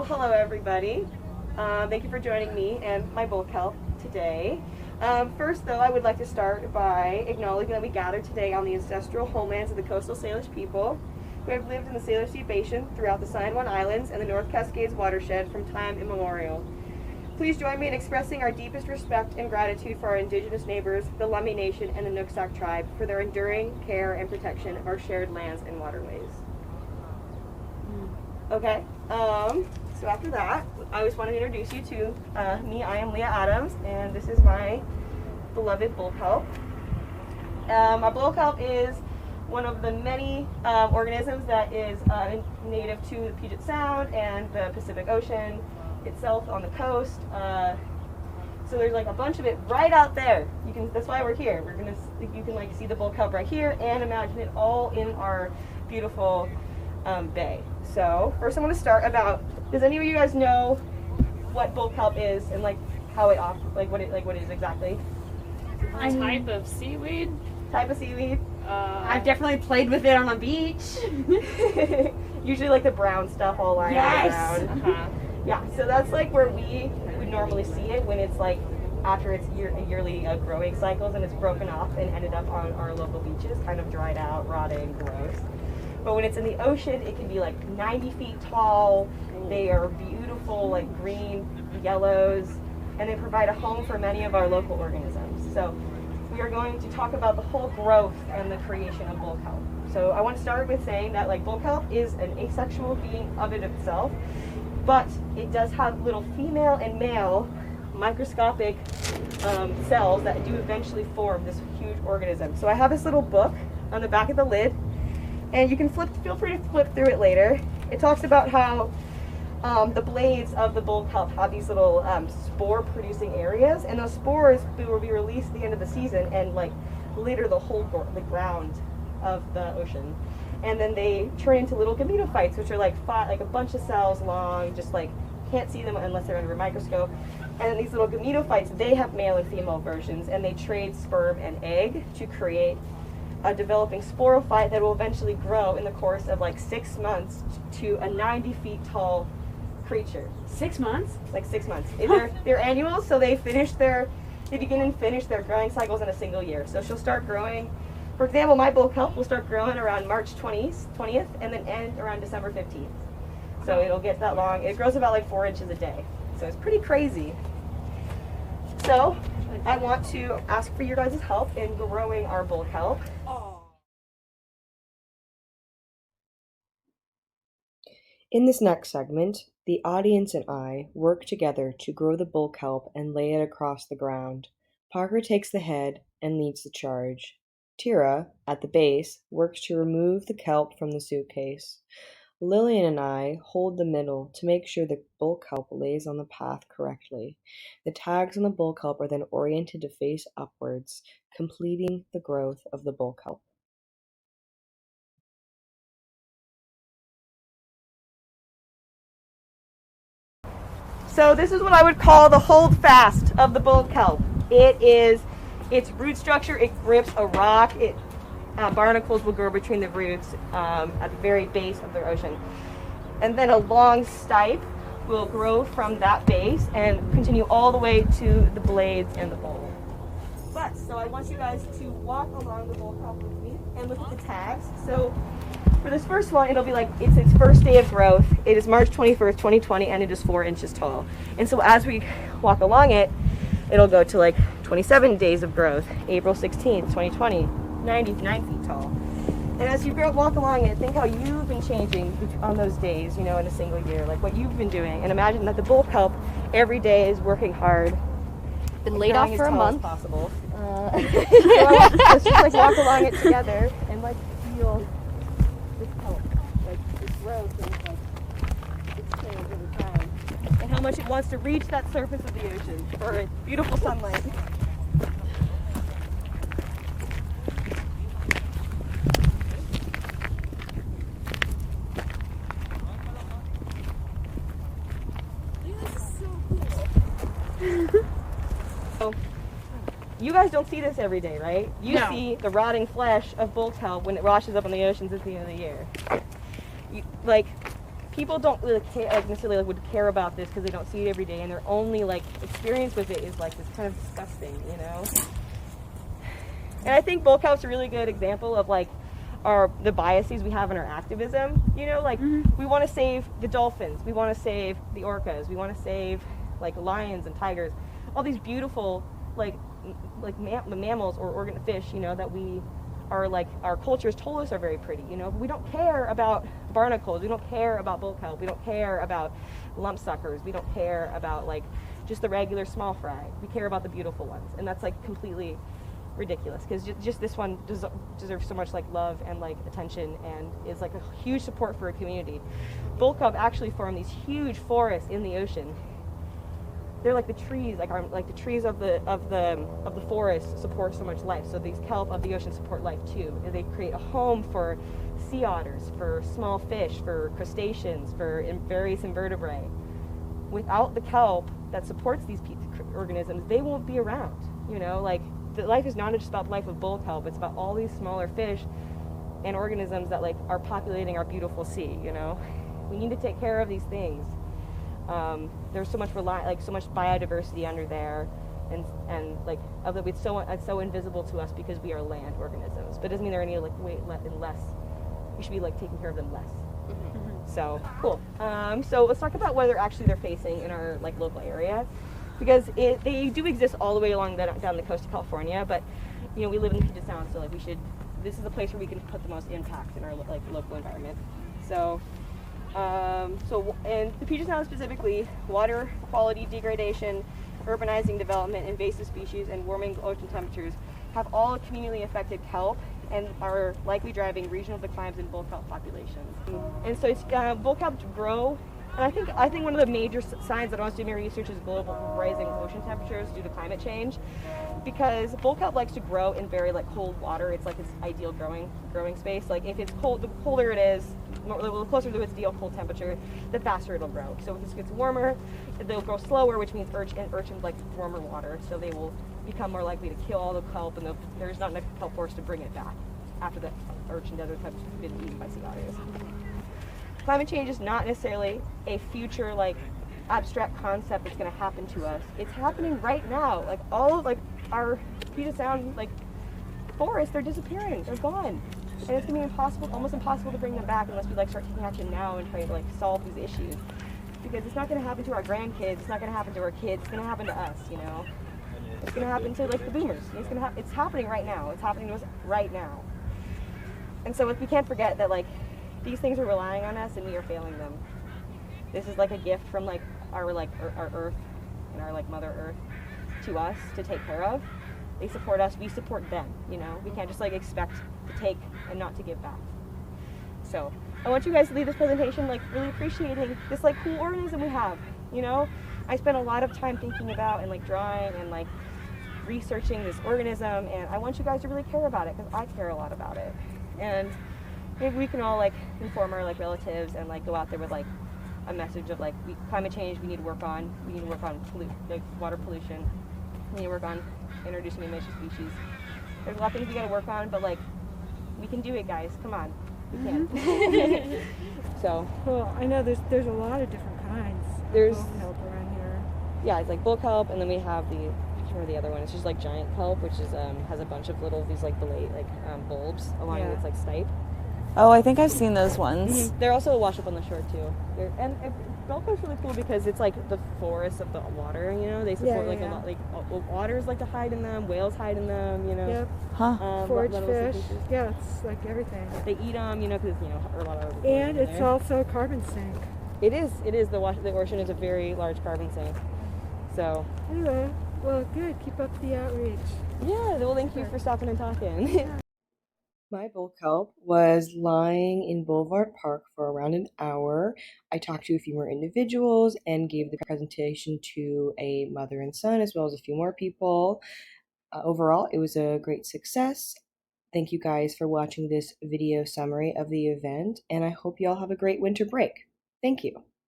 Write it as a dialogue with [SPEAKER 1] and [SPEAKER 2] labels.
[SPEAKER 1] Well, hello everybody. Thank you for joining me and my bull kelp today. First though, I would like to start by acknowledging that we gather today on the ancestral homelands of the coastal Salish people who have lived in the Salish Sea Basin throughout the San Juan Islands and the North Cascades watershed from time immemorial. Please join me in expressing our deepest respect and gratitude for our indigenous neighbors, the Lummi Nation and the Nooksack tribe, for their enduring care and protection of our shared lands and waterways. Okay, so after that, I just want to introduce you to me. I am Leah Adams, and this is my beloved bull kelp. Our bull kelp is one of the many organisms that is native to the Puget Sound and the Pacific Ocean itself on the coast. So there's like a bunch of it right out there. That's why we're here. You can like see the bull kelp right here and imagine it all in our beautiful bay. So first I want to start about, does any of you guys know what bull kelp is and like how it what it is exactly?
[SPEAKER 2] A type of seaweed.
[SPEAKER 1] Type of seaweed.
[SPEAKER 3] I've definitely played with it on a beach.
[SPEAKER 1] Usually like the brown stuff all lying around. Yeah, so that's like where we would normally see it when it's like after its yearly growing cycles and it's broken off and ended up on our local beaches, kind of dried out, rotting, gross. But when it's in the ocean, it can be like 90 feet tall. They are beautiful, like green, yellows, and they provide a home for many of our local organisms. So we are going to talk about the whole growth and the creation of bull kelp. So I want to start with saying that like bull kelp is an asexual being of it itself, but it does have little female and male microscopic cells that do eventually form this huge organism. So I have this little book on the back of the lid, and you can feel free to flip through it later. It talks about how the blades of the bull kelp have these little spore-producing areas, and those spores will be released at the end of the season and like litter the whole ground of the ocean. And then they turn into little gametophytes, which are like a bunch of cells long, just like can't see them unless they're under a microscope. And then these little gametophytes, they have male and female versions, and they trade sperm and egg to create a developing sporophyte that will eventually grow in the course of like 6 months to a 90 feet tall creature.
[SPEAKER 3] 6 months?
[SPEAKER 1] Like 6 months. They're annual, so they begin and finish their growing cycles in a single year. So she'll start growing. For example, my bull kelp will start growing around March 20th and then end around December 15th. So it'll get that long. It grows about like 4 inches a day. So it's pretty crazy. So I want to ask for your guys' help in growing our bull kelp.
[SPEAKER 4] In this next segment, the audience and I work together to grow the bull kelp and lay it across the ground. Parker takes the head and leads the charge. Tira, at the base, works to remove the kelp from the suitcase. Lillian and I hold the middle to make sure the bull kelp lays on the path correctly. The tags on the bull kelp are then oriented to face upwards, completing the growth of the bull kelp.
[SPEAKER 1] So this is what I would call the hold fast of the bull kelp. Its root structure, it grips a rock. Barnacles will grow between the roots at the very base of the ocean. And then a long stipe will grow from that base and continue all the way to the blades and the bowl. So I want you guys to walk along the bull kelp with me and look at the tags. So for this first one, it'll be like it's its first day of growth. It is March 21st, 2020, and it is 4 inches tall. And so as we walk along it, it'll go to like 27 days of growth, April 16th, 2020, 99 feet tall. And as you walk along it, think how you've been changing on those days, in a single year, like what you've been doing. And imagine that the bull kelp every day is working hard.
[SPEAKER 3] Been laid off for a month.
[SPEAKER 1] Possible. Let's just like walk along it together and like feel this kelp, like this growth and like its change over time, and how much it wants to reach that surface of the ocean for beautiful sunlight. So, you guys don't see this every day, right? You see the rotting flesh of bull kelp when it washes up in the oceans at the end of the year. people don't really care, like necessarily like, would care about this because they don't see it every day, and their only like experience with it is like this kind of disgusting, you know. And I think bull kelp's a really good example of like the biases we have in our activism. You know, like we want to save the dolphins, we want to save the orcas, we want to save like lions and tigers, all these beautiful like mammals or fish, you know, that we are like our cultures told us are very pretty, you know. But we don't care about barnacles, we don't care about bull kelp, we don't care about lump suckers, we don't care about like just the regular small fry. We care about the beautiful ones, and that's like completely ridiculous because just this one deserves so much like love and like attention, and is like a huge support for a community. Bull kelp actually form these huge forests in the ocean. They're like the trees, like the trees of the forest support so much life. So these kelp of the ocean support life too. And they create a home for sea otters, for small fish, for crustaceans, for various invertebrate. Without the kelp that supports these organisms, they won't be around. You know, like the life is not just about the life of bull kelp. It's about all these smaller fish and organisms that like are populating our beautiful sea. You know, we need to take care of these things. There's so much so much biodiversity under there, and like it's so invisible to us because we are land organisms. But it doesn't mean they're any like less. We should be like taking care of them less. So cool. So let's talk about what they're facing in our like local area, because they do exist all the way along down the coast of California. But you know, we live in the Puget Sound, so like this is a place where we can put the most impact in our like local environment. So in the Puget Sound specifically, water quality degradation, urbanizing development, invasive species, and warming ocean temperatures have all communally affected kelp and are likely driving regional declines in bull kelp populations. And so bull kelp grow, and I think one of the major signs that I was doing my research is global rising ocean temperatures due to climate change, because bull kelp likes to grow in very like cold water. It's like its ideal growing space. Like if it's cold, the colder it is, the closer to its ideal cold temperature, the faster it'll grow. So if it gets warmer, they'll grow slower, which means urchins like warmer water, so they will become more likely to kill all the kelp, and there's not enough kelp force to bring it back after the urchin and other types have been eaten by sea otters. Climate change is not necessarily a future like abstract concept that's going to happen to us. It's happening right now. Like all of like our Puget Sound like forests, they're disappearing. They're gone, and it's going to be almost impossible to bring them back unless we like start taking action now and try to like solve these issues. Because it's not going to happen to our grandkids. It's not going to happen to our kids. It's going to happen to us. You know, it's going to happen to like the boomers. It's happening right now. It's happening to us right now. And so we can't forget that like these things are relying on us and we are failing them. This is like a gift from like our earth and our like mother earth to us to take care of. They support us, we support them, you know. We can't just like expect to take and not to give back. So I want you guys to leave this presentation like really appreciating this like cool organism we have, you know. I spent a lot of time thinking about and like drawing and like researching this organism, and I want you guys to really care about it because I care a lot about it. And maybe we can all like inform our like relatives and like go out there with like a message of like climate change we need to work on. We need to work on like water pollution. We need to work on introducing invasive species. There's a lot of things we got to work on, but like we can do it, guys. Come on, we can. So.
[SPEAKER 5] Well, I know there's a lot of different kinds.
[SPEAKER 1] There's
[SPEAKER 5] of kelp around here.
[SPEAKER 1] Yeah, it's like bull kelp, and then we have the other one. It's just like giant kelp, which is has a bunch of little bulbs along its like stipe.
[SPEAKER 6] Oh, I think I've seen those ones.
[SPEAKER 1] Mm-hmm. They're also wash up on the shore too. And kelp is really cool because it's like the forest of the water. You know, they support a lot. Like otters like to hide in them. Whales hide in them. You know.
[SPEAKER 5] Yep.
[SPEAKER 6] Huh.
[SPEAKER 5] Forage fish. Yeah, it's like everything.
[SPEAKER 1] They eat them. You know, because a lot of.
[SPEAKER 5] And it's also a carbon sink.
[SPEAKER 1] It is. The ocean is a very large carbon sink. So.
[SPEAKER 5] Anyway, well, good. Keep up the outreach.
[SPEAKER 1] Yeah. Well, thank you for stopping and talking.
[SPEAKER 4] My bull kelp was lying in Boulevard Park for around an hour. I talked to a few more individuals and gave the presentation to a mother and son as well as a few more people. Overall, it was a great success. Thank you guys for watching this video summary of the event, and I hope you all have a great winter break. Thank you.